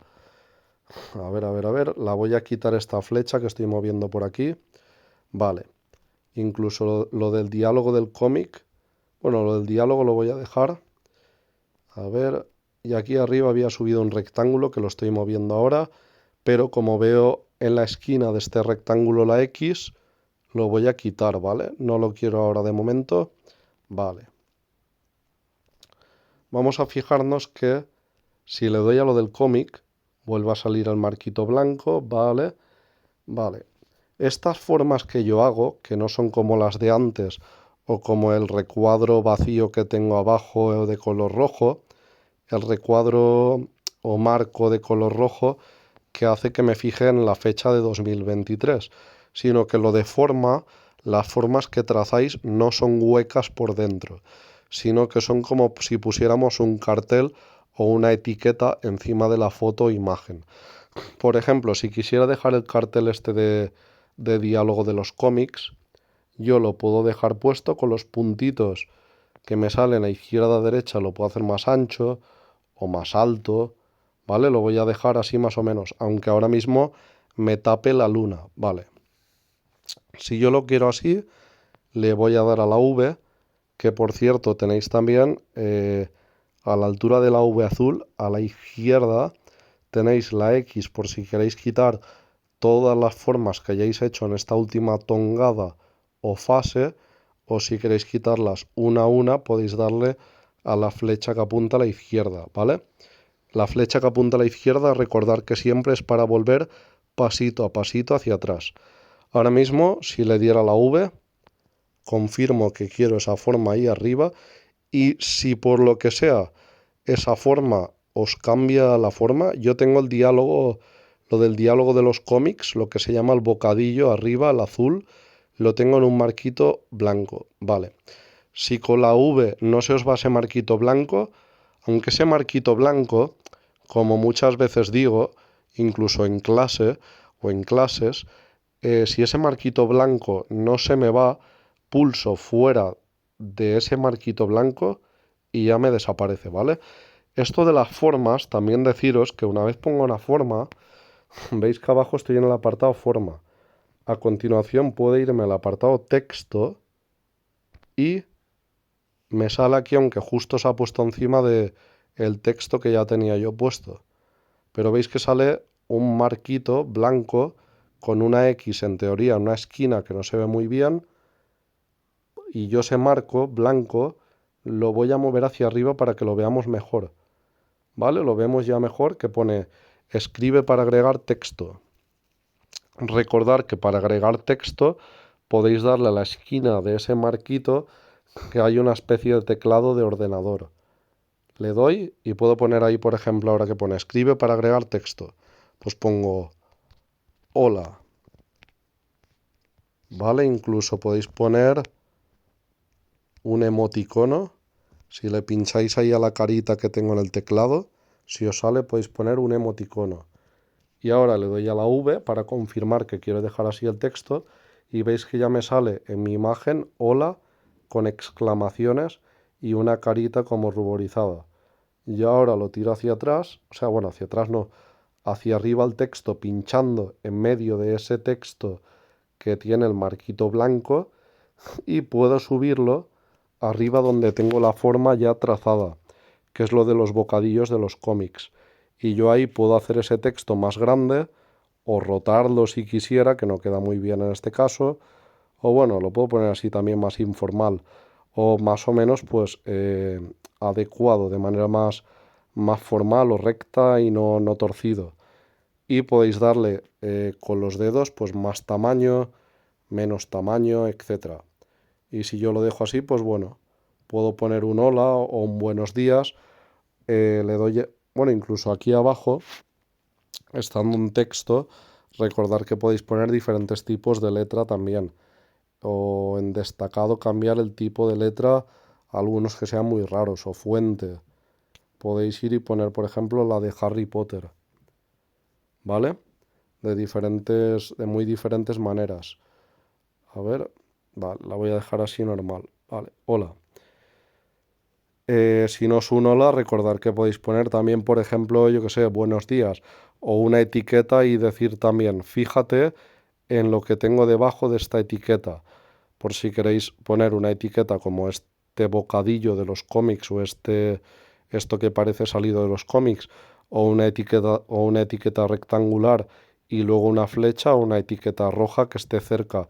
A: A ver. La voy a quitar esta flecha que estoy moviendo por aquí. Vale. Incluso lo del diálogo del cómic. Bueno, lo del diálogo lo voy a dejar. A ver. Y aquí arriba había subido un rectángulo que lo estoy moviendo ahora. Pero como veo en la esquina de este rectángulo la X, lo voy a quitar, ¿vale? No lo quiero ahora de momento. Vale. Vamos a fijarnos que si le doy a lo del cómic, vuelve a salir el marquito blanco, ¿vale? Vale. Estas formas que yo hago, que no son como las de antes, o como el recuadro vacío que tengo abajo de color rojo, el recuadro o marco de color rojo que hace que me fije en la fecha de 2023, sino que lo deforma, las formas que trazáis no son huecas por dentro, sino que son como si pusiéramos un cartel o una etiqueta encima de la foto o imagen. Por ejemplo, si quisiera dejar el cartel este de diálogo de los cómics, yo lo puedo dejar puesto con los puntitos que me salen a izquierda a derecha, lo puedo hacer más ancho o más alto, ¿vale? Lo voy a dejar así más o menos, aunque ahora mismo me tape la luna, ¿vale? Si yo lo quiero así, le voy a dar a la V, que por cierto tenéis también a la altura de la V azul, a la izquierda, tenéis la X por si queréis quitar todas las formas que hayáis hecho en esta última tongada o fase, o si queréis quitarlas una a una, podéis darle a la flecha que apunta a la izquierda, ¿vale? La flecha que apunta a la izquierda, recordar que siempre es para volver pasito a pasito hacia atrás. Ahora mismo, si le diera la V, confirmo que quiero esa forma ahí arriba, y si por lo que sea esa forma os cambia la forma, yo tengo el diálogo, lo del diálogo de los cómics, lo que se llama el bocadillo arriba, el azul, lo tengo en un marquito blanco, vale. Si con la V no se os va ese marquito blanco, aunque ese marquito blanco, como muchas veces digo, incluso en clase o en clases, si ese marquito blanco no se me va, pulso fuera de ese marquito blanco y ya me desaparece, ¿vale? Esto de las formas, también deciros que una vez pongo una forma, veis que abajo estoy en el apartado forma. A continuación puedo irme al apartado texto y me sale aquí, aunque justo se ha puesto encima de el texto que ya tenía yo puesto. Pero veis que sale un marquito blanco con una X en teoría en una esquina que no se ve muy bien, y yo ese marco blanco lo voy a mover hacia arriba para que lo veamos mejor. ¿Vale? Lo vemos ya mejor, que pone escribe para agregar texto. Recordar que para agregar texto podéis darle a la esquina de ese marquito que hay una especie de teclado de ordenador. Le doy y puedo poner ahí, por ejemplo, ahora que pone escribe para agregar texto. Pues pongo hola, ¿vale? Incluso podéis poner un emoticono. Si le pincháis ahí a la carita que tengo en el teclado, si os sale podéis poner un emoticono. Y ahora le doy a la V para confirmar que quiero dejar así el texto y veis que ya me sale en mi imagen hola con exclamaciones y una carita como ruborizada. Y ahora lo tiro hacia atrás, o sea, bueno, hacia atrás no, hacia arriba el texto pinchando en medio de ese texto que tiene el marquito blanco y puedo subirlo arriba donde tengo la forma ya trazada, que es lo de los bocadillos de los cómics. Y yo ahí puedo hacer ese texto más grande o rotarlo si quisiera, que no queda muy bien en este caso, o bueno, lo puedo poner así también más informal o más o menos pues adecuado, de manera más formal o recta y no torcido. Y podéis darle con los dedos pues más tamaño, menos tamaño, etcétera. Y si yo lo dejo así, pues bueno, puedo poner un hola o un buenos días. Le doy, bueno, incluso aquí abajo, estando un texto, recordar que podéis poner diferentes tipos de letra también. O en destacado cambiar el tipo de letra, algunos que sean muy raros, o fuente. Podéis ir y poner, por ejemplo, la de Harry Potter, ¿vale? De muy diferentes maneras. A ver, vale, la voy a dejar así normal. Vale, hola. Si no es un hola, recordar que podéis poner también, por ejemplo, yo que sé, buenos días o una etiqueta y decir también, fíjate en lo que tengo debajo de esta etiqueta, por si queréis poner una etiqueta como este bocadillo de los cómics o esto que parece salido de los cómics o una etiqueta rectangular y luego una flecha o una etiqueta roja que esté cerca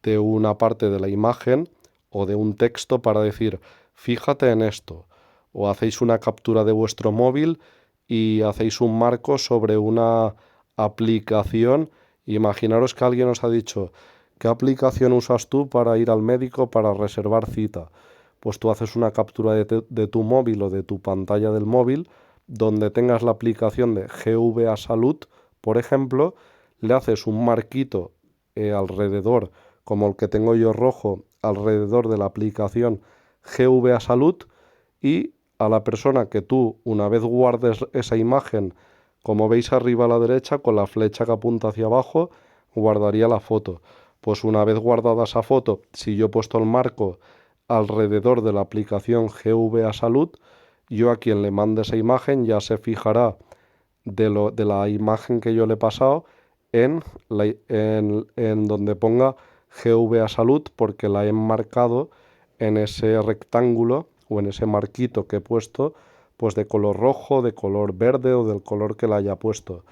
A: de una parte de la imagen o de un texto para decir, fíjate en esto, o hacéis una captura de vuestro móvil y hacéis un marco sobre una aplicación. Imaginaros que alguien os ha dicho, ¿qué aplicación usas tú para ir al médico para reservar cita? Pues tú haces una captura de tu móvil o de tu pantalla del móvil donde tengas la aplicación de GVA Salud, por ejemplo, le haces un marquito alrededor, como el que tengo yo rojo, alrededor de la aplicación GVA Salud y a la persona que tú, una vez guardes esa imagen, como veis arriba a la derecha, con la flecha que apunta hacia abajo, guardaría la foto. Pues una vez guardada esa foto, si yo he puesto el marco alrededor de la aplicación GVA Salud, yo a quien le mande esa imagen ya se fijará de la imagen que yo le he pasado en donde ponga GVA Salud porque la he marcado en ese rectángulo o en ese marquito que he puesto, pues de color rojo, de color verde o del color que la haya puesto.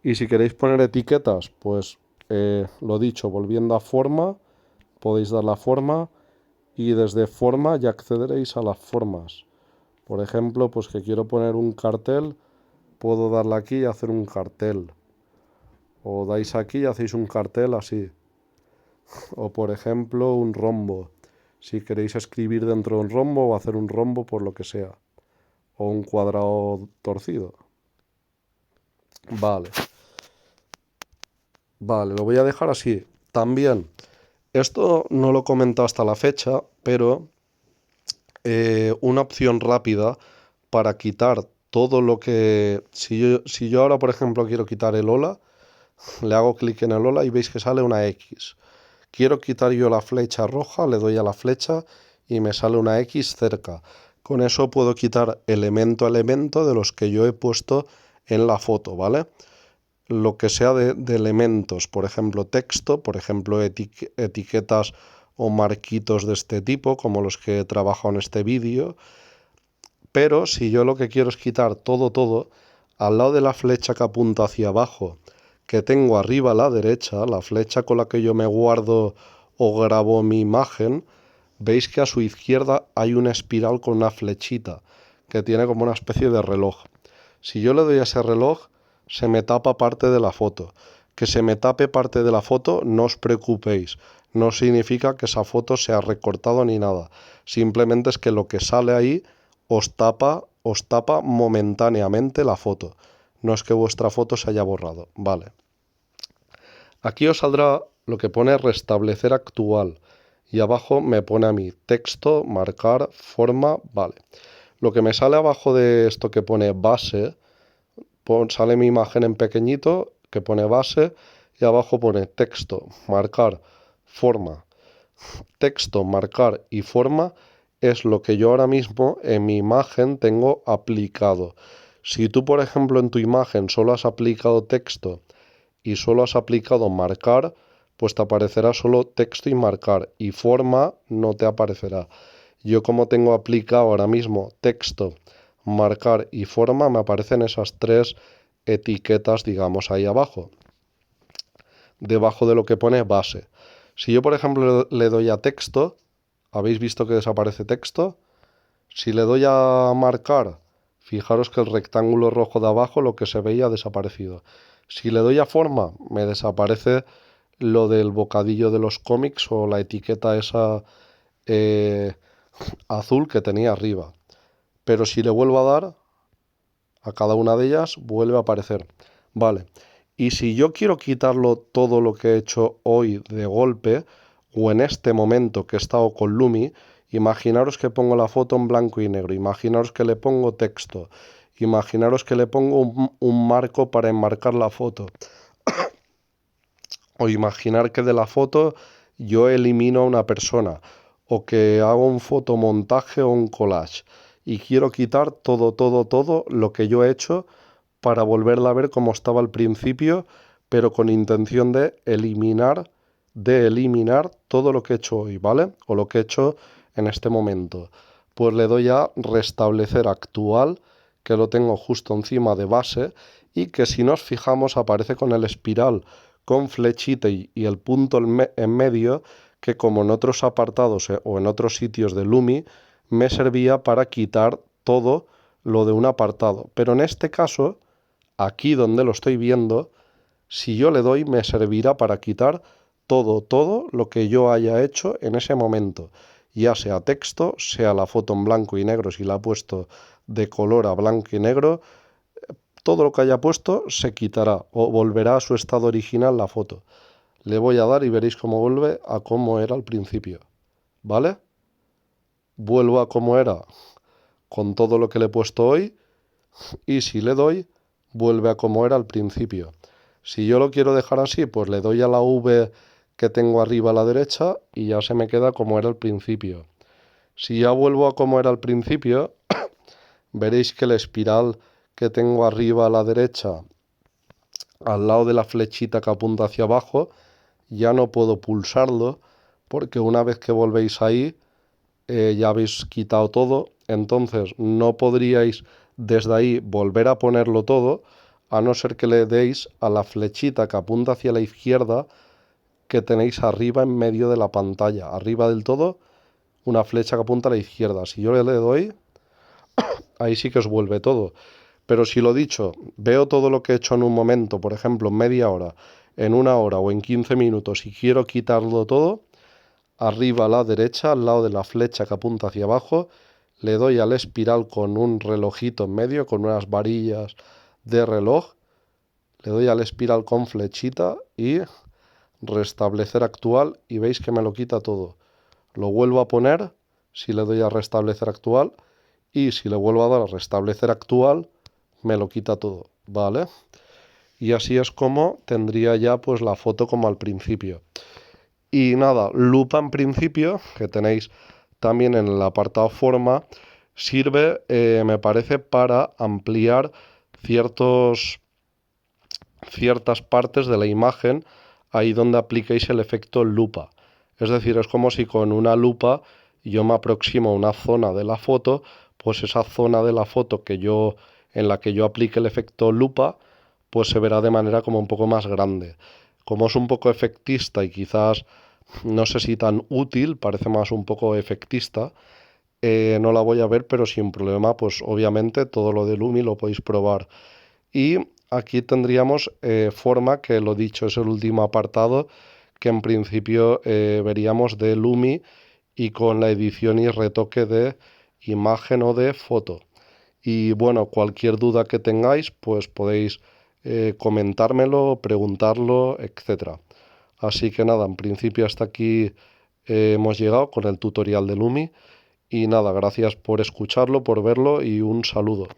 A: Y si queréis poner etiquetas, pues lo dicho, volviendo a forma, podéis dar la forma y desde forma ya accederéis a las formas. Por ejemplo, pues que quiero poner un cartel, puedo darle aquí y hacer un cartel. O dais aquí y hacéis un cartel así. O por ejemplo, un rombo. Si queréis escribir dentro de un rombo o hacer un rombo por lo que sea. O un cuadrado torcido. Vale. Vale, lo voy a dejar así. También, esto no lo he comentado hasta la fecha, pero una opción rápida para quitar todo lo que... Si yo ahora, por ejemplo, quiero quitar el hola, le hago clic en el hola y veis que sale una X. Quiero quitar yo la flecha roja, le doy a la flecha y me sale una X cerca. Con eso puedo quitar elemento a elemento de los que yo he puesto en la foto, ¿vale? Lo que sea de elementos, por ejemplo texto, por ejemplo etiquetas o marquitos de este tipo, como los que he trabajado en este vídeo. Pero si yo lo que quiero es quitar todo, al lado de la flecha que apunta hacia abajo, que tengo arriba a la derecha, la flecha con la que yo me guardo o grabo mi imagen, veis que a su izquierda hay una espiral con una flechita, que tiene como una especie de reloj. Si yo le doy a ese reloj, se me tapa parte de la foto. Que se me tape parte de la foto, no os preocupéis. No significa que esa foto sea recortada ni nada. Simplemente es que lo que sale ahí os tapa momentáneamente la foto. No es que vuestra foto se haya borrado. Vale. Aquí os saldrá lo que pone restablecer actual y abajo me pone a mí texto, marcar, forma, vale. Lo que me sale abajo de esto que pone base, sale mi imagen en pequeñito que pone base y abajo pone texto, marcar, forma. Texto, marcar y forma es lo que yo ahora mismo en mi imagen tengo aplicado. Si tú, por ejemplo, en tu imagen solo has aplicado texto y solo has aplicado marcar, pues te aparecerá solo texto y marcar y forma no te aparecerá. Yo como tengo aplicado ahora mismo texto, marcar y forma, me aparecen esas tres etiquetas, digamos, ahí abajo, debajo de lo que pone base. Si yo, por ejemplo, le doy a texto, ¿habéis visto que desaparece texto? Si le doy a marcar, fijaros que el rectángulo rojo de abajo, lo que se veía, ha desaparecido. Si le doy a forma, me desaparece lo del bocadillo de los cómics o la etiqueta esa azul que tenía arriba. Pero si le vuelvo a dar a cada una de ellas, vuelve a aparecer. Vale. Y si yo quiero quitarlo todo lo que he hecho hoy de golpe, o en este momento que he estado con Lumi, imaginaros que pongo la foto en blanco y negro, imaginaros que le pongo texto, imaginaros que le pongo un marco para enmarcar la foto, o imaginar que de la foto yo elimino a una persona, o que hago un fotomontaje o un collage, y quiero quitar todo lo que yo he hecho para volverla a ver como estaba al principio, pero con intención de eliminar todo lo que he hecho hoy, ¿vale? O lo que he hecho en este momento. Pues le doy a restablecer actual, que lo tengo justo encima de base, y que si nos fijamos aparece con el espiral, con flechita y el punto en medio, que como en otros apartados o en otros sitios de Lumi, me servía para quitar todo lo de un apartado. Pero en este caso, aquí donde lo estoy viendo, si yo le doy me servirá para quitar todo lo que yo haya hecho en ese momento, ya sea texto, sea la foto en blanco y negro si la he puesto de color a blanco y negro, todo lo que haya puesto se quitará o volverá a su estado original la foto. Le voy a dar y veréis cómo vuelve a cómo era al principio, ¿vale? Vuelvo a cómo era con todo lo que le he puesto hoy y si le doy, vuelve a como era al principio. Si yo lo quiero dejar así, pues le doy a la V que tengo arriba a la derecha y ya se me queda como era al principio. Si ya vuelvo a como era al principio, veréis que la espiral que tengo arriba a la derecha, al lado de la flechita que apunta hacia abajo, ya no puedo pulsarlo porque una vez que volvéis ahí, ya habéis quitado todo, entonces no podríais desde ahí volver a ponerlo todo, a no ser que le deis a la flechita que apunta hacia la izquierda que tenéis arriba en medio de la pantalla, arriba del todo, una flecha que apunta a la izquierda. Si yo le doy, ahí sí que os vuelve todo. Pero si lo dicho, veo todo lo que he hecho en un momento, por ejemplo, en media hora, en una hora o en 15 minutos y quiero quitarlo todo, arriba a la derecha, al lado de la flecha que apunta hacia abajo, le doy al espiral con un relojito en medio, con unas varillas de reloj, le doy al espiral con flechita y restablecer actual y veis que me lo quita todo. Lo vuelvo a poner si le doy a restablecer actual y si le vuelvo a dar a restablecer actual me lo quita todo, ¿vale? Y así es como tendría ya pues la foto como al principio. Y nada, lupa en principio, que tenéis también en el apartado forma, sirve, me parece, para ampliar ciertas partes de la imagen ahí donde apliquéis el efecto lupa. Es decir, es como si con una lupa yo me aproximo a una zona de la foto, pues esa zona de la foto en la que yo aplique el efecto lupa, pues se verá de manera como un poco más grande. Como es un poco efectista y quizás no sé si tan útil, parece más un poco efectista, no la voy a ver, pero sin problema, pues obviamente todo lo de Lumi lo podéis probar. Y aquí tendríamos forma, que lo dicho es el último apartado, que en principio veríamos de Lumi y con la edición y retoque de imagen o de foto. Y bueno, cualquier duda que tengáis, pues podéis comentármelo, preguntarlo, etcétera. Así que nada, en principio hasta aquí hemos llegado con el tutorial de Lumi y nada, gracias por escucharlo, por verlo y un saludo.